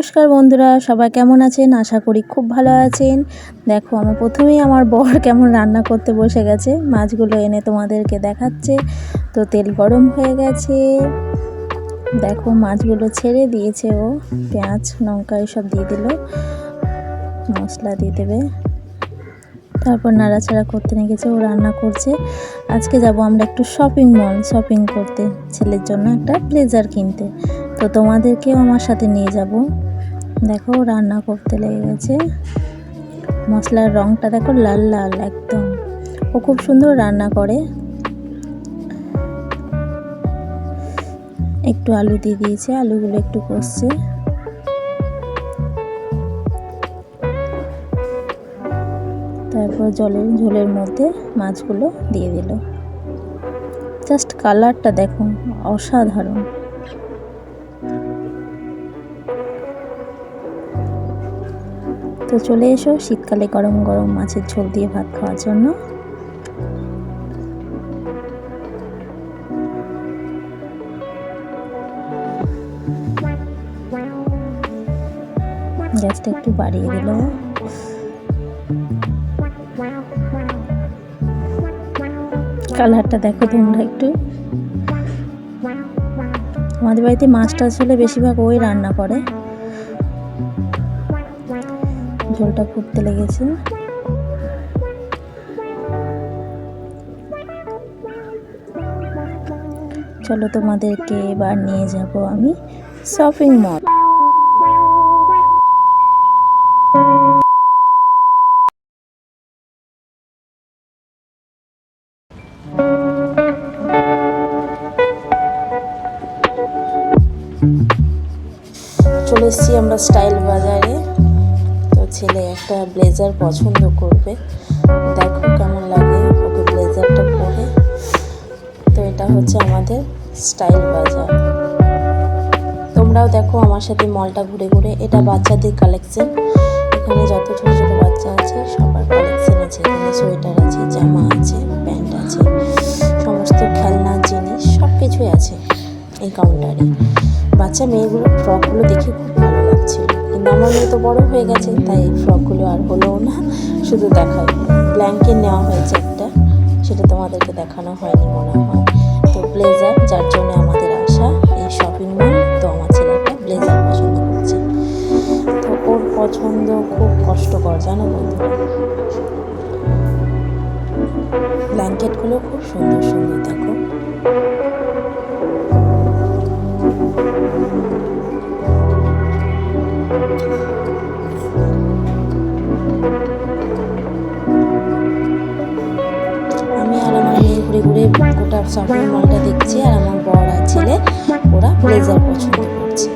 নমস্কার বন্ধুরা, সবাই কেমন আছেন? আশা করি খুব ভালো আছেন। দেখো আমার প্রথমেই আমার বর কেমন রান্না করতে বসে গেছে, মাছগুলো এনে তোমাদেরকে দেখাচ্ছে। তো তেল গরম হয়ে গেছে, দেখো মাছগুলো ছেড়ে দিয়েছে। ও পেঁয়াজ লঙ্কা এসব দিয়ে দিল, মশলা দিয়ে দেবে, তারপর নাড়াচাড়া করতে লেগেছে। ও রান্না করছে। আজকে যাব আমরা একটু শপিং মল শপিং করতে, ছেলের জন্য একটা ব্লেজার কিনতে। তো তোমাদেরকেও আমার সাথে নিয়ে যাব। দেখো রান্না করতে লেগে গেছে, মশলার রঙটা দেখো লাল লাল একদম। ও খুব সুন্দর রান্না করে। একটু আলু দিয়ে দিয়েছে, আলুগুলো একটু কষছে। তারপর ঝোলের মধ্যে মাছগুলো দিয়ে দিল। জাস্ট কালারটা দেখো অসাধারণ। তো চলে এসো শীতকালে গরম গরম মাছের ঝোল দিয়ে ভাত খাওয়ার জন্য। গ্যাসটা একটু বাড়িয়ে দিল। কালারটা দেখো তোমরা একটু। আমাদের বাড়িতে মাছটা হলে বেশিরভাগ ওই রান্না করে। ঝোলটা ফুটতে লেগেছে। চলো তোমাদেরকে এবার নিয়ে যাব আমি শপিং মল। চলে এসেছি আমরা স্টাইল বাজারে। তো ছেলে একটা ব্লেজার পছন্দ করবে, দেখো কেমন লাগে ওকে ব্লেজারটা পরে। তো এটা হচ্ছে আমাদের স্টাইল বাজার। তোমরাও দেখো আমার সাথে মলটা ঘুরে ঘুরে। এটা বাচ্চাদের কালেকশন, এখানে যত ছোট ছোট বাচ্চা আছে সবার কালেকশন আছে। এখানে সোয়েটার আছে, জামা আছে, প্যান্ট আছে, সমস্ত খেলনার জিনিস সব কিছুই আছে এই কাউন্টারে। বাচ্চা মেয়েগুলোর ফ্রকগুলো দেখে খুব ভালো লাগছিল, কিন্তু আমার মেয়ে তো বড় হয়ে গেছে, তাই এই ফ্রকগুলো আর হলোও না, শুধু দেখাই। ব্ল্যাঙ্কেট নেওয়া হয়েছে একটা, সেটা তোমাদেরকে দেখানো হয়নি মনে হয়। তো ব্লেজার, যার জন্য আমাদের আসা এই শপিং মল। তো আমার ছেলে একটা ব্লেজার পছন্দ করছে। তো ওর পছন্দ খুব কষ্টকর জানো বন্ধুরা। ব্ল্যাঙ্কেটগুলো খুব সুন্দর সুন্দর দেখো। আমি আর আমার মেয়ে ঘুরে ঘুরে গোটা শপিং মলটা দেখছি, আর আমার বর আর ছেলে ওরা ব্লেজার পছন্দ করছে।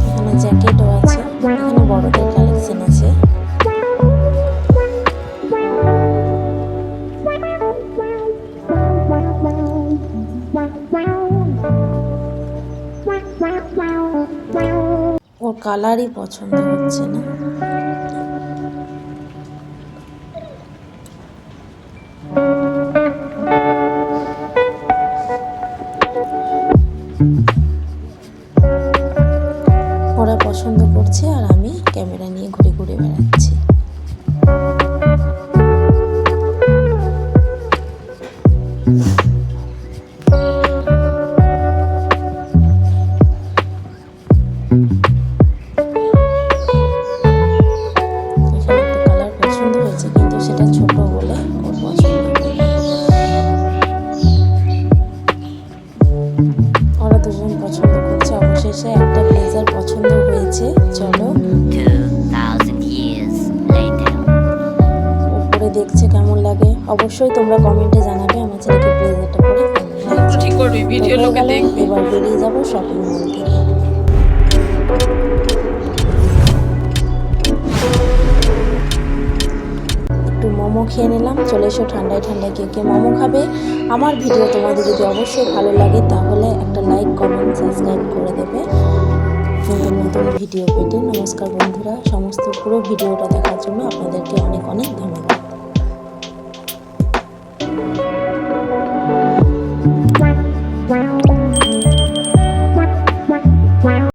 এখানে জ্যাকেটও আছে, এখানে বড়দের কালেকশন আছে। ওর কালারই পছন্দ হচ্ছে না। ওরা পছন্দ করছে আর আমি ক্যামেরা নিয়ে ঘুরে ঘুরে বেড়াচ্ছি। ওরা দুজন পছন্দ করছে, অবশেষে একটা ব্লেজার পছন্দ হয়েছে। চলো উপরে দেখছে কেমন লাগে, অবশ্যই তোমরা কমেন্টে জানাবে আমার ছেলেকে ব্লেজারটা পরে কেমন লাগছে। এবার বেরিয়ে যাবো শপিং মল থেকে। একটু মোমো খেয়ে নিলাম। চলে এসো ঠান্ডায় ঠান্ডায় কে কে মোমো খাবে। আমার ভিডিও তোমাদের যদি অবশ্যই ভালো লাগে তাহলে একটা লাইক, কমেন্ট, সাবস্ক্রাইব করে দেবে নতুন নতুন ভিডিও পেতে। নমস্কার বন্ধুরা, সমস্ত পুরো ভিডিওটা দেখার জন্য আপনাদেরকে